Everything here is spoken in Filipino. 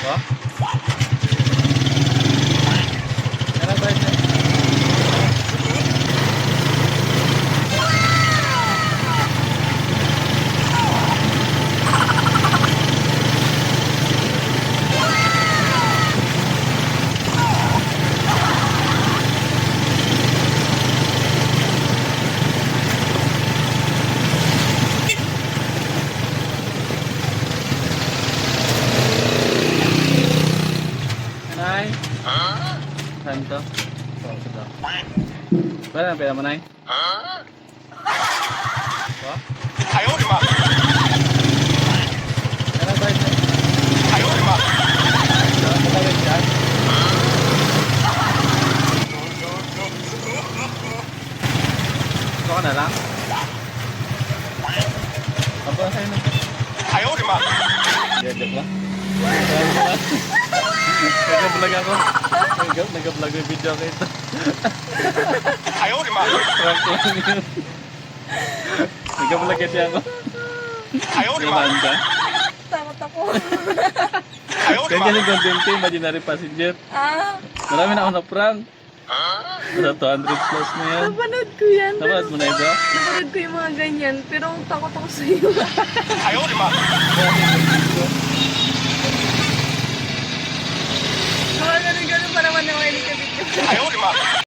Oh? Ano ba ito? Nay? Saan to? Oh, ito. Wala na pera mo, Nay? Oh? 哎呦我的妈！ Ano ba ito? 哎呦我的妈！ Ano ba ito dyan? Ito ka na lang? Apa na sa'yo na? 哎呦我的妈！ Joke lang. Nag-vlog ako. Nag-vlog yung video ko ito. 哎呦我的妈！ Prank lang yun. Nag-vlog kasi ako. 哎呦我的妈！ Naman ka? Takot ako. 哎呦我的 Kaya 妈！ kasi content ko, imaginary passenger. Ah, Marami na ako na prank. Sa 200 plus na yan. napanood ko yan. Napanood mo na ito? Napanood ko yung mga ganyan, pero takot ako sa iyo. 哎呦我的妈！ Mga ganun-ganun pa naman naman yung video. 哎呦我的妈！